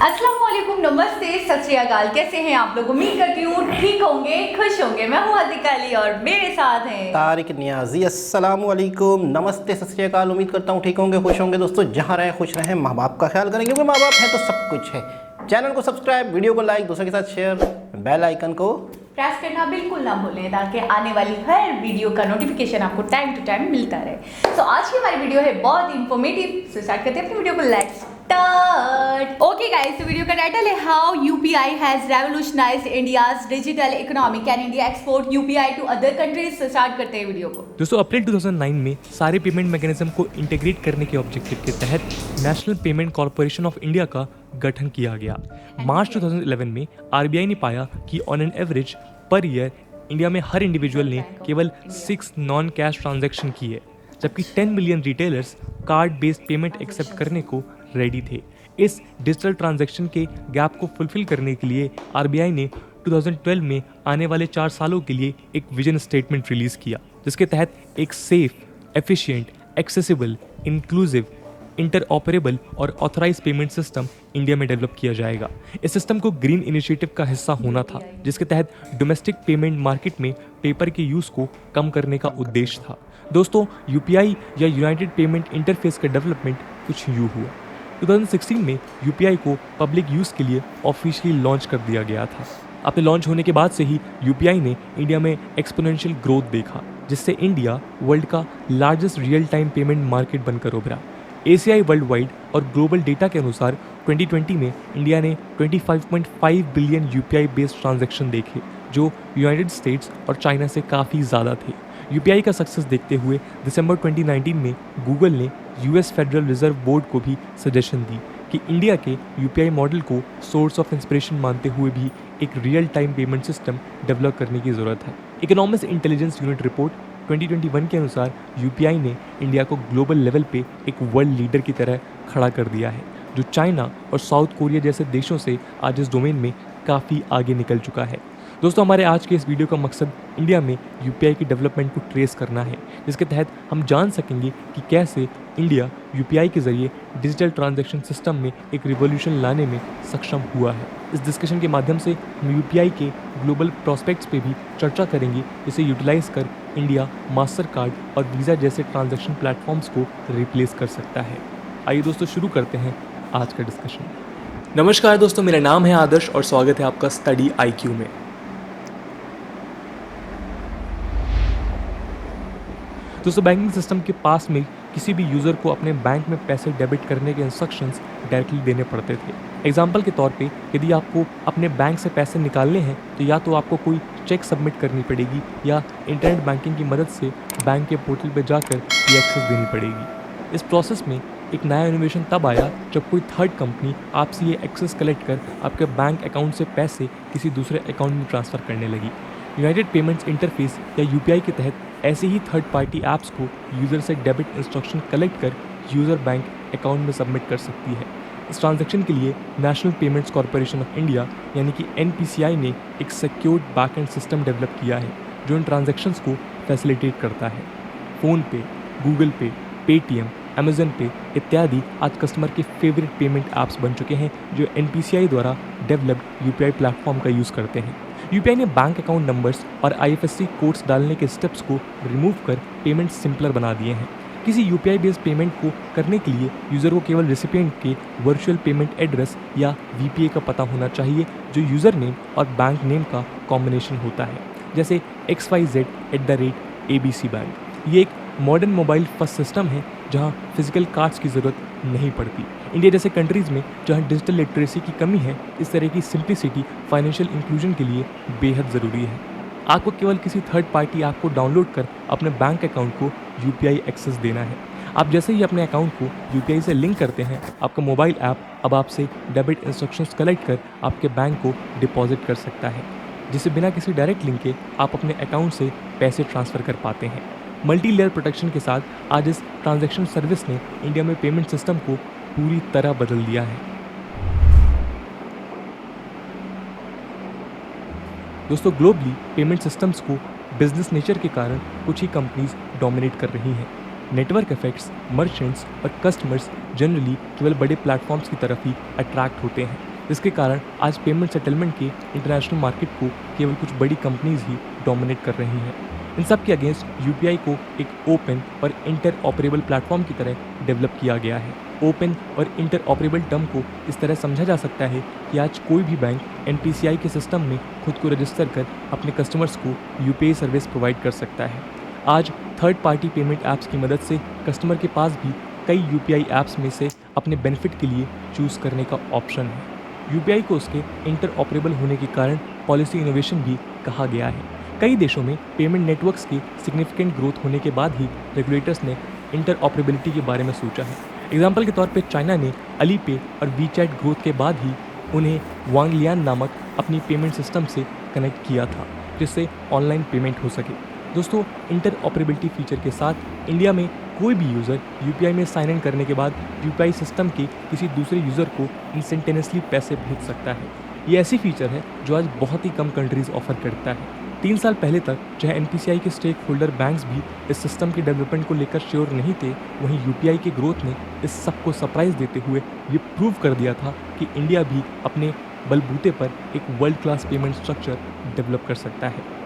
अस्सलाम वालेकुम, नमस्ते, सत श्री अकाल। कैसे हैं आप लोग? उम्मीद करती हूँ ठीक होंगे, खुश होंगे। मैं हूँ अतिका अली और मेरे साथ हैं तारिक नियाजी। अस्सलाम वालेकुम, नमस्ते, सत श्री अकाल। उम्मीद करता हूँ ठीक होंगे, खुश होंगे। दोस्तों जहाँ रहें खुश रहें, माँ बाप का ख्याल करें क्योंकि माँ बाप है तो सब कुछ है। चैनल को सब्सक्राइब, वीडियो को लाइक, दोस्तों के साथ शेयर, बेल आइकन को प्रेस करना बिल्कुल ना भूलें ताकि आने वाली हर वीडियो का नोटिफिकेशन आपको टाइम टू टाइम मिलता रहे। तो आज की हमारी वीडियो है बहुत इंफॉर्मेटिव। सो स्टार्ट करते हैं अपनी वीडियो को। Let's start. ओके गाइस, तो वीडियो का टाइटल है how UPI has revolutionised India's digital economy, can India export UPI to other countries. तो स्टार्ट करते हैं वीडियो को। दोस्तों अप्रैल 2009 में सारे पेमेंट मैकेनिज्म को इंटीग्रेट करने के ऑब्जेक्टिव के तहत national payment corporation of India का गठन किया गया। मार्च 2011 में आरबीआई ने पाया कि on an average per year India में हर इंडिविजुअल ने केवल 6 नॉन कैश ट्रांजैक्शन किए, जबकि 10 million retailers card based payment accept करने को रेडी थे। इस डिजिटल ट्रांजैक्शन के गैप को फुलफिल करने के लिए आरबीआई ने 2012 में आने वाले 4 सालों के लिए एक विजन स्टेटमेंट रिलीज किया, जिसके तहत एक safe, efficient, accessible, inclusive, interoperable और ऑथराइज पेमेंट सिस्टम इंडिया में डेवलप किया जाएगा। इस सिस्टम को ग्रीन इनिशिएटिव का हिस्सा होना था, जिसके तहत डोमेस्टिक पेमेंट मार्केट में पेपर के यूज को कम करने का उद्देश्य था। दोस्तों यूपीआई या यूनाइटेड पेमेंट इंटरफेस का डेवलपमेंट कुछ यूँ हुआ। 2016 में यूपीआई को पब्लिक यूज के लिए ऑफिशियली लॉन्च कर दिया गया था। अपने लॉन्च होने के बाद से ही यूपीआई ने इंडिया में एक्सपोनेंशियल ग्रोथ देखा, जिससे इंडिया वर्ल्ड का largest real time payment market बनकर उभरा। एसीआई वर्ल्ड वाइड और ग्लोबल डेटा के अनुसार 2020 में इंडिया ने 25.5 बिलियन यूपीआई बेस्ड ट्रांजैक्शन देखे, जो यूनाइटेड स्टेट्स और चाइना से काफ़ी ज़्यादा थे। यूपीआई का सक्सेस देखते हुए दिसंबर 2019 में गूगल ने यूएस फेडरल रिजर्व बोर्ड को भी सजेशन दी कि इंडिया के यूपीआई मॉडल को सोर्स ऑफ इंस्पिरेशन मानते हुए भी एक real time payment system develop करने की ज़रूरत है। इकोनॉमिक्स इंटेलिजेंस यूनिट रिपोर्ट 2021 के अनुसार यूपीआई ने इंडिया को ग्लोबल लेवल पे एक वर्ल्ड लीडर की तरह खड़ा कर दिया है, जो चाइना और साउथ कोरिया जैसे देशों से आज इस डोमेन में काफ़ी आगे निकल चुका है। दोस्तों हमारे आज के इस वीडियो का मकसद इंडिया में यूपीआई की डेवलपमेंट को ट्रेस करना है, जिसके तहत हम जान सकेंगे कि कैसे इंडिया यूपीआई के जरिए डिजिटल ट्रांजैक्शन सिस्टम में एक रिवॉल्यूशन लाने में सक्षम हुआ है। इस डिस्कशन के माध्यम से हम यूपीआई के ग्लोबल प्रोस्पेक्ट्स पे भी चर्चा करेंगे, जिसे यूटिलाइज कर इंडिया मास्टर कार्ड और वीज़ा जैसे ट्रांजैक्शन प्लेटफॉर्म्स को रिप्लेस कर सकता है। आइए दोस्तों शुरू करते हैं आज का डिस्कशन। नमस्कार दोस्तों, मेरा नाम है आदर्श और स्वागत है आपका स्टडी आईक्यू में। दोस्तों बैंकिंग सिस्टम के पास में किसी भी यूज़र को अपने बैंक में पैसे डेबिट करने के इंस्ट्रक्शंस डायरेक्टली देने पड़ते थे। एग्जाम्पल के तौर पे यदि आपको अपने बैंक से पैसे निकालने हैं तो या तो आपको कोई चेक सबमिट करनी पड़ेगी या इंटरनेट बैंकिंग की मदद से बैंक के पोर्टल पर जाकर ये एक्सेस देनी पड़ेगी। इस प्रोसेस में एक नया इनोवेशन तब आया जब कोई थर्ड कंपनी आपसे ये एक्सेस कलेक्ट कर आपके बैंक अकाउंट से पैसे किसी दूसरे अकाउंट में ट्रांसफ़र करने लगी। यूनाइटेड पेमेंट्स इंटरफेस या यूपीआई के तहत ऐसे ही थर्ड पार्टी ऐप्स को यूज़र से डेबिट इंस्ट्रक्शन कलेक्ट कर यूज़र बैंक अकाउंट में सबमिट कर सकती है। इस ट्रांजैक्शन के लिए national payments corporation of India यानी कि एनपीसीआई ने एक सिक्योर्ड बैकएंड सिस्टम डेवलप किया है, जो इन ट्रांजैक्शंस को फैसिलिटेट करता है। फ़ोनपे, गूगल पे, पेटीएम, अमेजन पे इत्यादि आज कस्टमर के फेवरेट पेमेंट ऐप्स बन चुके हैं, जो एनपीसीआई द्वारा डेवलप्ड यूपीआई प्लेटफॉर्म का यूज़ करते हैं। यूपीआई ने बैंक अकाउंट नंबर्स और आईएफएससी कोड्स डालने के स्टेप्स को रिमूव कर पेमेंट सिंपलर बना दिए हैं। किसी यूपीआई बेस्ड पेमेंट को करने के लिए यूज़र को केवल रेसिपिएंट के वर्चुअल पेमेंट एड्रेस या वीपीए का पता होना चाहिए, जो यूज़र नेम और बैंक नेम का कॉम्बिनेशन होता है, जैसे XYZ@ABC बैंक। ये एक मॉडर्न मोबाइल फर्स्ट सिस्टम है जहां फिजिकल कार्ड्स की ज़रूरत नहीं पड़ती। इंडिया जैसे कंट्रीज़ में जहां डिजिटल लिटरेसी की कमी है, इस तरह की सिंप्लिसिटी फाइनेंशियल इंक्लूजन के लिए बेहद ज़रूरी है। आपको केवल किसी थर्ड पार्टी ऐप को डाउनलोड कर अपने बैंक अकाउंट को यूपीआई एक्सेस देना है। आप जैसे ही अपने अकाउंट को यूपीआई से लिंक करते हैं, आपका मोबाइल ऐप अब आपसे डेबिट इंस्ट्रक्शंस कलेक्ट कर आपके बैंक को डिपॉजिट कर सकता है, जिससे बिना किसी डायरेक्ट लिंक के आप अपने अकाउंट से पैसे ट्रांसफ़र कर पाते हैं। मल्टी लेयर प्रोटेक्शन के साथ आज इस ट्रांजैक्शन सर्विस ने इंडिया में पेमेंट सिस्टम को पूरी तरह बदल दिया है। दोस्तों ग्लोबली पेमेंट सिस्टम्स को बिजनेस नेचर के कारण कुछ ही कंपनीज डोमिनेट कर रही हैं। नेटवर्क इफेक्ट्स, मर्चेंट्स और कस्टमर्स जनरली केवल बड़े प्लेटफॉर्म्स की तरफ ही अट्रैक्ट होते हैं। जिसके कारण आज पेमेंट सेटलमेंट के इंटरनेशनल मार्केट को केवल कुछ बड़ी कंपनीज ही डोमिनेट कर रही हैं। इन सब के अगेंस्ट यूपीआई को एक ओपन और इंटर ऑपरेबल प्लेटफॉर्म की तरह डेवलप किया गया है। ओपन और इंटर ऑपरेबल टर्म को इस तरह समझा जा सकता है कि आज कोई भी बैंक एनपीसीआई के सिस्टम में खुद को रजिस्टर कर अपने कस्टमर्स को यूपीआई सर्विस प्रोवाइड कर सकता है। आज थर्ड पार्टी पेमेंट ऐप्स की मदद से कस्टमर के पास भी कई यूपीआई ऐप्स में से अपने बेनिफिट के लिए चूज़ करने का ऑप्शन है। यूपीआई को उसके इंटर ऑपरेबल होने के कारण पॉलिसी इनोवेशन भी कहा गया है। कई देशों में पेमेंट नेटवर्क्स के सिग्निफिकेंट ग्रोथ होने के बाद ही रेगुलेटर्स ने इंटर ऑपरेबिलिटी के बारे में सोचा है। एग्जाम्पल के तौर पे चाइना ने अली पे और वीचैट ग्रोथ के बाद ही उन्हें वांगलियान नामक अपनी पेमेंट सिस्टम से कनेक्ट किया था, जिससे ऑनलाइन पेमेंट हो सके। दोस्तों, इंटर ऑपरेबिलिटी फीचर के साथ इंडिया में कोई भी यूज़र यूपीआई में साइन इन करने के बाद यूपीआई सिस्टम के किसी दूसरे यूज़र को इंस्टेंटेनियसली पैसे भेज सकता है। ये ऐसी फीचर है जो आज बहुत ही कम कंट्रीज़ ऑफर करता है। 3 साल पहले तक चाहे एनपीसीआई के स्टेक होल्डर बैंक्स भी इस सिस्टम के डेवलपमेंट को लेकर श्योर नहीं थे, वहीं यूपीआई के ग्रोथ ने इस सबको सरप्राइज देते हुए ये प्रूव कर दिया था कि इंडिया भी अपने बलबूते पर एक world class payment structure develop कर सकता है।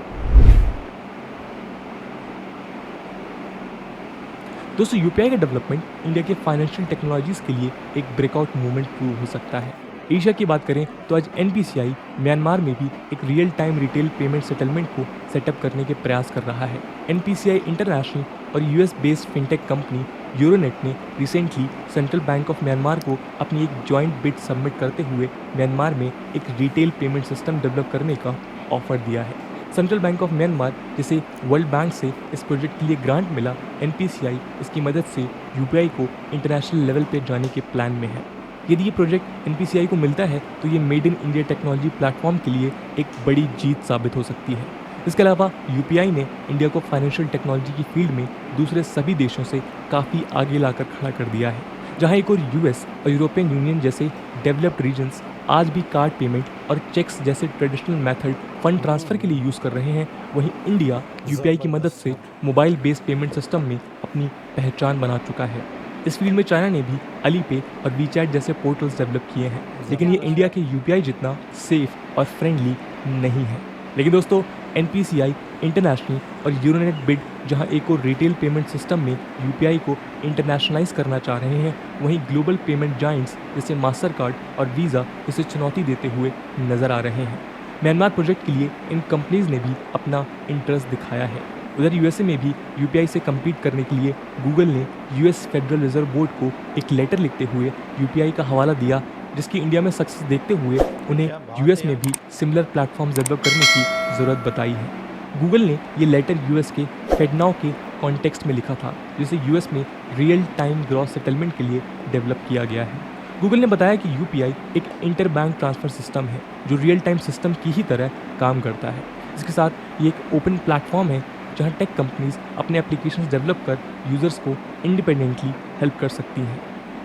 दोस्तों, यूपीआई का डेवलपमेंट इंडिया के फाइनेंशियल टेक्नोलॉजीज़ के लिए एक ब्रेकआउट मूवमेंट प्रूव हो सकता है। एशिया की बात करें तो आज एनपीसीआई म्यांमार में भी एक real time retail payment settlement को सेटअप करने के प्रयास कर रहा है। एनपीसीआई इंटरनेशनल और US based fintech company Euronet ने recently central bank of Myanmar को अपनी एक जॉइंट बिड सबमिट करते हुए म्यांमार में एक रिटेल पेमेंट सिस्टम डेवलप करने का ऑफर दिया है। सेंट्रल बैंक ऑफ म्यांमार, जिसे वर्ल्ड बैंक से इस प्रोजेक्ट के लिए ग्रांट मिला, एनपीसीआई इसकी मदद से यूपीआई को इंटरनेशनल लेवल पे जाने के प्लान में है। यदि ये प्रोजेक्ट एनपीसीआई को मिलता है तो ये made in India technology platform के लिए एक बड़ी जीत साबित हो सकती है। इसके अलावा यूपीआई ने इंडिया को फाइनेंशियल टेक्नोलॉजी की फील्ड में दूसरे सभी देशों से काफ़ी आगे लाकर खड़ा कर दिया है। जहां एक और यूएस और यूरोपियन यूनियन जैसे डेवलप्ड रीजन्स आज भी कार्ड पेमेंट और चेक्स जैसे ट्रेडिशनल मेथड फंड ट्रांसफ़र के लिए यूज़ कर रहे हैं, वहीं इंडिया यूपीआई की मदद से मोबाइल बेस्ड पेमेंट सिस्टम में अपनी पहचान बना चुका है। इस फील्ड में चाइना ने भी अली पे और वीचैट जैसे पोर्टल्स डेवलप किए हैं, लेकिन ये इंडिया के यूपीआई जितना सेफ और फ्रेंडली नहीं है। लेकिन दोस्तों, एनपीसीआई इंटरनेशनल और यूरोनेट बिड जहां एक और रिटेल पेमेंट सिस्टम में यूपीआई को इंटरनेशनलाइज करना चाह रहे हैं, वहीं ग्लोबल पेमेंट जायंट्स जैसे मास्टर कार्ड और वीज़ा इसे चुनौती देते हुए नजर आ रहे हैं। म्यांमार प्रोजेक्ट के लिए इन कंपनीज ने भी अपना इंटरेस्ट दिखाया है। उधर यूएसए में भी यूपीआई से कम्पीट करने के लिए गूगल ने यूएस फेडरल रिजर्व बोर्ड को एक लेटर लिखते हुए यूपीआई का हवाला दिया, जिसकी इंडिया में सक्सेस देखते हुए उन्हें यूएस में भी सिमिलर प्लेटफॉर्म डेवलप करने की ज़रूरत बताई है। गूगल ने ये लेटर यूएस के फेडनाउ के कॉन्टेक्स्ट में लिखा था, जिसे यूएस में रियल टाइम ग्रॉस सेटलमेंट के लिए डेवलप किया गया है। गूगल ने बताया कि यूपीआई एक इंटर बैंक ट्रांसफ़र सिस्टम है जो रियल टाइम सिस्टम की ही तरह काम करता है। इसके साथ ये एक ओपन प्लेटफॉर्म है जहां टेक कंपनीज अपने एप्लीकेशंस डेवलप कर यूज़र्स को इंडिपेंडेंटली हेल्प कर सकती हैं।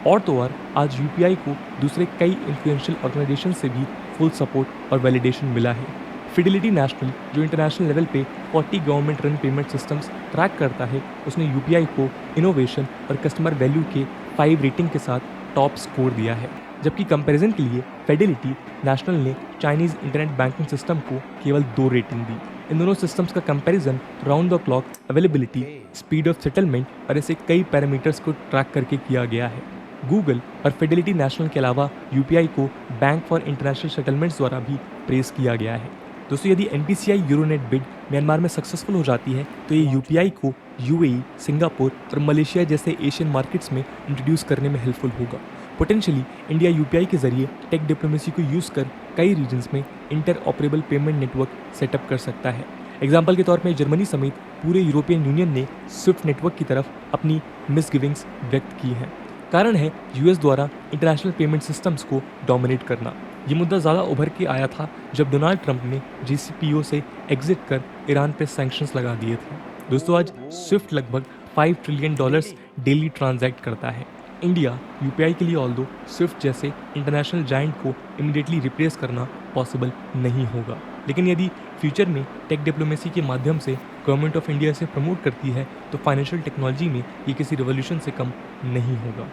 और तो और आज यूपीआई को दूसरे कई इन्फ्लुएंशियल ऑर्गेनाइजेशन से भी फुल सपोर्ट और वैलिडेशन मिला है। फिडेलिटी नेशनल, जो इंटरनेशनल लेवल पे 40 government run payment systems track करता है, उसने यूपीआई को इनोवेशन और कस्टमर वैल्यू के 5 रेटिंग के साथ टॉप स्कोर दिया है। जबकि कंपैरिजन के लिए फिडेलिटी नेशनल ने चाइनीज़ इंटरनेट बैंकिंग सिस्टम को केवल 2 रेटिंग दी। इन दोनों सिस्टम्स का comparison round the clock availability, speed of settlement और ऐसे कई पैरामीटर्स को ट्रैक करके किया गया है। गूगल और फिडेलिटी नेशनल के अलावा यूपीआई को बैंक फॉर इंटरनेशनल सेटलमेंट्स द्वारा भी प्रेस किया गया है। दोस्तों, यदि एनपीसीआई यूरोनेट बिड म्यांमार में सक्सेसफुल हो जाती है तो ये यूपीआई को यूएई, सिंगापुर और मलेशिया जैसे एशियन मार्केट्स में इंट्रोड्यूस करने में हेल्पफुल होगा। पोटेंशियली इंडिया यूपीआई के जरिए टेक डिप्लोमेसी को यूज़ कर कई रीजन्स में inter operable payment network setup कर सकता है। एग्जाम्पल के तौर में जर्मनी समेत पूरे यूरोपियन यूनियन ने स्विफ्ट नेटवर्क की तरफ अपनी मिसगिविंग्स व्यक्त की हैं। कारण है यूएस द्वारा इंटरनेशनल पेमेंट सिस्टम्स को डोमिनेट करना। ये मुद्दा ज़्यादा उभर के आया था जब डोनाल्ड ट्रंप ने जीसीपीओ से एग्जिट कर ईरान पर सैंक्शंस लगा दिए थे। दोस्तों, आज स्विफ्ट लगभग $5 ट्रिलियन डेली ट्रांजैक्ट करता है। इंडिया यूपीआई के लिए ऑल्दो स्विफ्ट जैसे इंटरनेशनल जायंट को इमीडिएटली रिप्लेस करना पॉसिबल नहीं होगा, लेकिन यदि फ्यूचर में टेक डिप्लोमेसी के माध्यम से गवर्नमेंट ऑफ इंडिया इसे प्रमोट करती है तो फाइनेंशियल टेक्नोलॉजी में ये किसी रिवॉल्यूशन से कम नहीं होगा।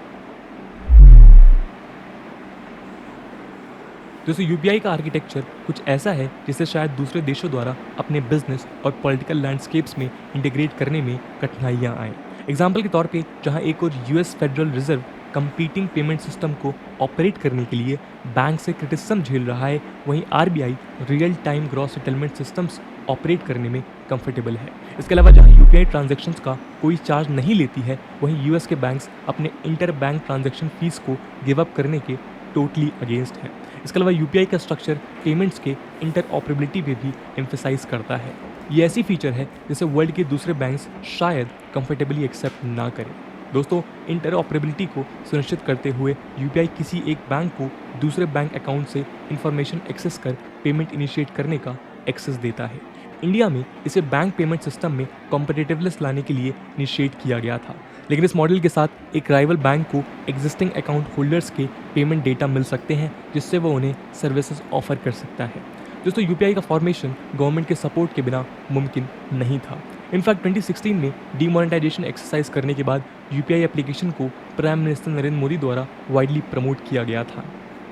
दोस्तों यूपीआई का आर्किटेक्चर कुछ ऐसा है जिसे शायद दूसरे देशों द्वारा अपने बिजनेस और पॉलिटिकल लैंडस्केप्स में इंटीग्रेट करने में कठिनाइयाँ आएँ। एग्जाम्पल के तौर पे जहाँ एक और US federal reserve competing payment system को ऑपरेट करने के लिए बैंक से क्रिटिसिज्म झेल रहा है, वहीं RBI real time gross settlement systems operate करने में कंफर्टेबल है। इसके अलावा जहां यूपीआई ट्रांजैक्शंस का कोई चार्ज नहीं लेती है, वहीं यूएस के बैंक्स अपने इंटर बैंक ट्रांजैक्शन फीस को गिव अप करने के टोटली अगेंस्ट है। इसके अलावा यूपीआई का स्ट्रक्चर पेमेंट्स के इंटरऑपरेबिलिटी पे भी एम्फेसाइज करता है। ये ऐसी फीचर है जिसे वर्ल्ड के दूसरे बैंक्स शायद कंफर्टेबली एक्सेप्ट ना करें। दोस्तों इंटरऑपरेबिलिटी को सुनिश्चित करते हुए यूपीआई किसी एक बैंक को दूसरे बैंक अकाउंट से इंफॉर्मेशन एक्सेस कर पेमेंट इनिशिएट करने का एक्सेस देता है। इंडिया में इसे बैंक पेमेंट सिस्टम में कॉम्पिटिटिवनेस लाने के लिए इनिशिएट किया गया था, लेकिन इस मॉडल के साथ एक राइवल बैंक को एग्जिस्टिंग अकाउंट होल्डर्स के पेमेंट डेटा मिल सकते हैं, जिससे वो उन्हें सर्विसेज ऑफर कर सकता है। दोस्तों यूपीआई का फॉर्मेशन गवर्नमेंट के सपोर्ट के बिना मुमकिन नहीं था। इनफैक्ट 2016 में डीमोनेटाइजेशन एक्सरसाइज करने के बाद यूपीआई एप्लीकेशन को प्राइम मिनिस्टर नरेंद्र मोदी द्वारा वाइडली प्रमोट किया गया था।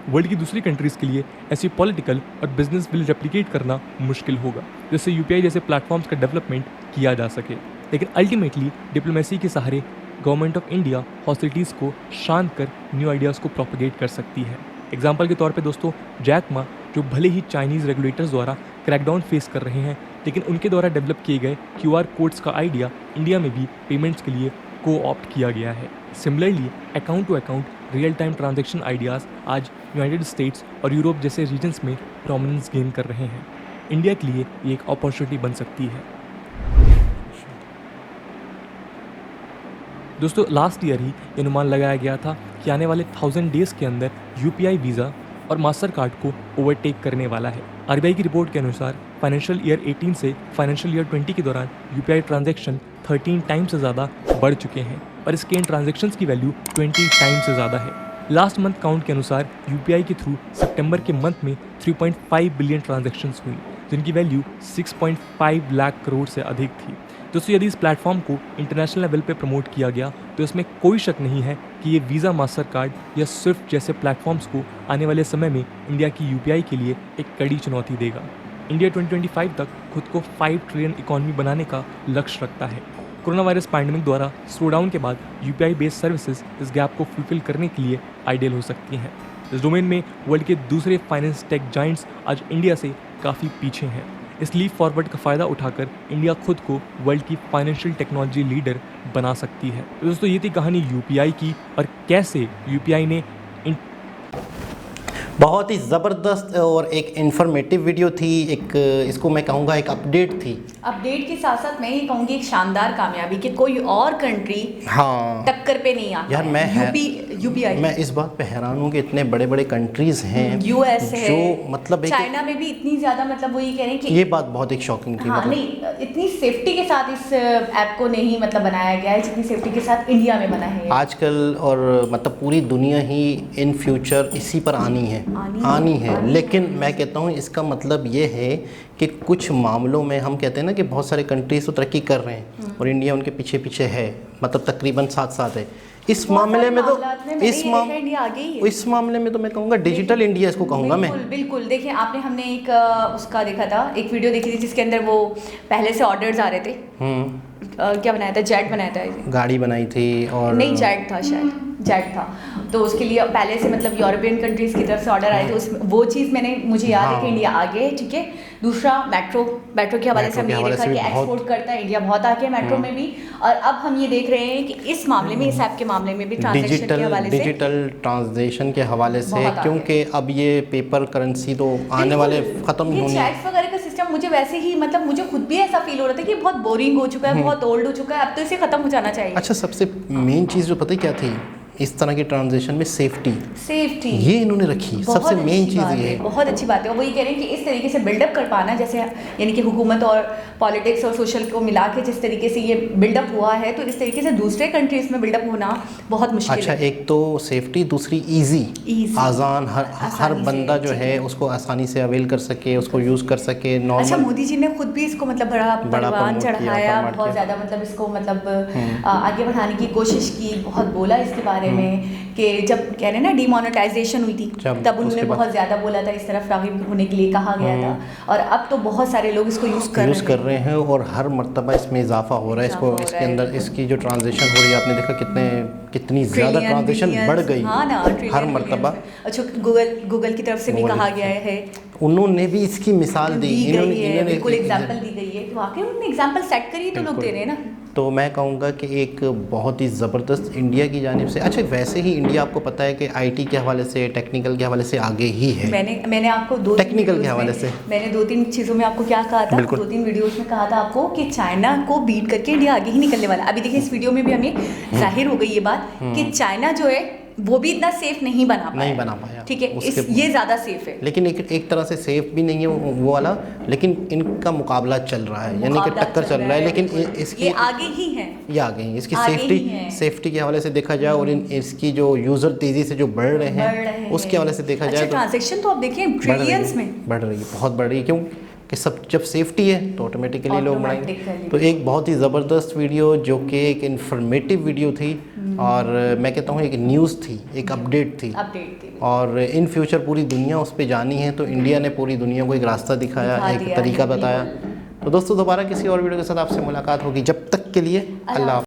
वर्ल्ड की दूसरी कंट्रीज़ के लिए ऐसी पॉलिटिकल और बिजनेस बिल रेप्लिकेट करना मुश्किल होगा, जिससे यूपीआई जैसे प्लेटफॉर्म्स का डेवलपमेंट किया जा सके। लेकिन अल्टीमेटली डिप्लोमेसी के सहारे गवर्नमेंट ऑफ इंडिया हॉस्टिलिटीज़ को शांत कर न्यू आइडियाज़ को प्रोपगेट कर सकती है। एग्जाम्पल के तौर पे दोस्तों जैक मा, जो भले ही चाइनीज़ रेगुलेटर्स द्वारा क्रैकडाउन फेस कर रहे हैं, लेकिन उनके द्वारा डेवलप किए गए क्यूआर कोड्स का आइडिया इंडिया में भी पेमेंट्स के लिए को ऑप्ट किया गया है। Similarly account to account real time transaction ideas आज यूनाइटेड स्टेट्स और यूरोप जैसे रीजन्स में प्रोमिनेंस गेन कर रहे हैं। इंडिया के लिए ये एक अपॉर्चुनिटी बन सकती है। दोस्तों लास्ट ईयर ही ये अनुमान लगाया गया था कि आने वाले 1000 डेज़ के अंदर यूपीआई वीज़ा और मास्टर कार्ड को ओवरटेक करने वाला है। आरबीआई की रिपोर्ट के अनुसार फाइनेंशियल ईयर 18 से फाइनेंशियल ईयर 20 के दौरान यूपीआई ट्रांजैक्शन 13 टाइम्स से ज़्यादा बढ़ चुके हैं और इसके इन ट्रांजैक्शंस की वैल्यू 20 टाइम्स से ज़्यादा है। लास्ट मंथ काउंट के अनुसार यूपीआई के थ्रू सितंबर के मंथ में 3.5 बिलियन ट्रांजैक्शंस हुई, जिनकी वैल्यू 6.5 लाख करोड़ से अधिक थी। दोस्तों यदि इस प्लेटफॉर्म को इंटरनेशनल लेवल पे प्रमोट किया गया तो इसमें कोई शक नहीं है कि ये वीज़ा, मास्टर कार्ड या स्विफ्ट जैसे प्लेटफॉर्म्स को आने वाले समय में इंडिया की यूपीआई के लिए एक कड़ी चुनौती देगा। इंडिया 2025 तक खुद को 5 ट्रिलियन इकॉनमी बनाने का लक्ष्य रखता है। कोरोना वायरस पैंडेमिक द्वारा स्लो डाउन के बाद यूपीआई बेस्ड सर्विसेज इस गैप को फुलफिल करने के लिए आइडियल हो सकती हैं। इस डोमेन में वर्ल्ड के दूसरे फाइनेंस टेक जाइंट्स आज इंडिया से काफ़ी पीछे हैं। इस लीप फॉरवर्ड का फ़ायदा उठाकर इंडिया खुद को वर्ल्ड की फाइनेंशियल टेक्नोलॉजी लीडर बना सकती है। तो दोस्तों ये थी कहानी यूपीआई की और कैसे यूपीआई ने बहुत ही ज़बरदस्त और एक इन्फॉर्मेटिव वीडियो थी। एक इसको मैं कहूँगा एक अपडेट थी। अपडेट के साथ साथ मैं ये कहूँगी एक शानदार कामयाबी कि कोई और कंट्री हाँ टक्कर पे नहीं आता। यार यूपीआई मैं इस बात पे हैरान हूँ कि इतने बड़े बड़े कंट्रीज हैं, यूएस है, जो मतलब चाइना में भी इतनी ज़्यादा, मतलब वो ये कह रहे हैं कि ये बात बहुत एक शॉकिंग थी। हाँ मतलब नहीं, इतनी सेफ्टी के साथ इस ऐप को नहीं मतलब बनाया गया है जितनी सेफ्टी के साथ इंडिया में बना है आजकल। और मतलब पूरी दुनिया ही इन फ्यूचर इसी पर आनी है। लेकिन मैं कहता हूँ इसका मतलब ये है कि कुछ मामलों में हम कहते हैं ना कि बहुत सारे कंट्रीज तो तरक्की कर रहे हैं और इंडिया उनके पीछे पीछे है, मतलब तकरीबन साथ साथ है। इस मामले में तो इस मामले में तो मैं कहूँगा डिजिटल इंडिया इसको कहूँगा मैं। बिल्कुल देखिए हमने एक उसका देखा था, एक वीडियो देखी थी जिसके अंदर वो पहले से ऑर्डर्स आ रहे थे। क्या बनाया था, जेट बनाया था, गाड़ी बनाई थी और नहीं जेट था, शायद जेट था। तो उसके लिए पहले से मतलब यूरोपियन कंट्रीज की तरफ से ऑर्डर आए थे। उसमें वो चीज़ मुझे याद है कि इंडिया आगे है, ठीक है। दूसरा मेट्रो के हवाले से हमने ये देखा कि एक्सपोर्ट करता है इंडिया, बहुत आगे है मेट्रो में भी। और अब हम ये देख रहे हैं कि इस मामले में, इस ऐप के मामले में भी ट्रांजैक्शन के हवाले से, डिजिटल ट्रांजैक्शन के हवाले से, क्योंकि अब ये पेपर करेंसी तो आने वाले ख़त्म नहीं होनी। चैट्स वगैरह का सिस्टम मुझे वैसे ही मतलब मुझे खुद भी ऐसा फील हो रहा था कि बहुत बोरिंग हो चुका है, बहुत ओल्ड हो चुका है, अब तो इसे ख़त्म हो जाना चाहिए। अच्छा, सबसे मेन चीज़ जो पता है क्या थी इस तरह के ट्रांजैक्शन में, सेफ्टी ये इन्होंने रखी। सबसे मेन चीज़ ये है, बहुत अच्छी बात है। और वही कह रहे हैं कि इस तरीके से बिल्डअप कर पाना, जैसे यानी कि हुकूमत और पॉलिटिक्स और सोशल को मिला के जिस तरीके से ये बिल्डअप हुआ है, तो इस तरीके से दूसरे कंट्रीज में बिल्डअप होना बहुत मुश्किल है। अच्छा, एक तो सेफ्टी, दूसरी ईजी आसान, हर बंदा जो है उसको आसानी से अवेल कर सके, उसको यूज़ कर सके। अच्छा, मोदी जी ने खुद भी इसको मतलब बड़ा परवान चढ़ाया, बहुत ज़्यादा मतलब इसको मतलब आगे बढ़ाने की कोशिश की, बहुत बोला इसके बारे बारे में कि जब कह रहे हैं ना डिमोनेटाइजेशन हुई थी जब तब उन्होंने उसके बाद- बहुत ज़्यादा बोला था, इस तरफ राग़िब होने के लिए कहा गया था, और अब तो बहुत सारे लोग इसको यूज़ कर रहे हैं। और हर मरतबा इसमें इजाफा हो रहा है। इसको इजाफा हो इसके रहा है। अंदर इसकी जो ट्रांजेक्शन हो रही है, आपने देखा कितनी ज़्यादा Trillion, ट्रांजेक्शन billions, बढ़ गई हाँ ना, हर trillion, मरतबा। billions। अच्छा, गूगल की तरफ से भी गूगल कहा की गया तरफ है, उन्होंने भी इसकी मिसाल दी, गई है, बिल्कुल एग्जाम्पल दी गई है, तो वाकई उन्होंने एग्जाम्पल सेट करी तो लोग दे रहे हैं ना। तो मैं कहूँगा कि एक बहुत ही ज़बरदस्त इंडिया की जानिब से, अच्छा वैसे ही इंडिया आपको पता है कि आईटी के हवाले से, टेक्निकल के हवाले से आगे ही है। मैंने आपको टेक्निकल के हवाले से मैंने 2-3 चीज़ों में आपको क्या कहा था, 2-3 वीडियोस में कहा था आपको कि चाइना को बीट करके इंडिया आगे ही निकलने वाला। अभी देखिए इस वीडियो में भी हमें जाहिर हो गई ये बात कि चाइना जो है वो भी इतना सेफ नहीं बना पाया। ठीक है, ये ज़्यादा सेफ है, लेकिन एक तरह से सेफ भी नहीं है वो वाला, लेकिन इनका मुकाबला चल रहा है, यानी कि टक्कर चल रहा है, लेकिन इसकी ये आगे ही है, ये आगे ही इसकी आगे ही है। सेफ्टी के हवाले से देखा जाए और इसकी जो यूज़र तेज़ी से जो बढ़ रहे हैं उसके हवाले से देखा जाए तो ट्रांजैक्शन तो आप देखें ट्रिलियंस में बढ़ रही है, बहुत बढ़ रही है। क्यों कि सब जब सेफ्टी है तो ऑटोमेटिकली लोग बढ़ाएंगे। तो एक बहुत ही ज़बरदस्त वीडियो जो कि एक इन्फॉर्मेटिव वीडियो थी, और मैं कहता हूँ एक न्यूज़ थी, एक अपडेट थी, और इन फ्यूचर पूरी दुनिया उस पर जानी है। तो इंडिया ने पूरी दुनिया को एक रास्ता दिखाया, एक तरीका बताया। तो दोस्तों दोबारा किसी और वीडियो के साथ आपसे मुलाकात होगी, जब तक के लिए अल्लाह।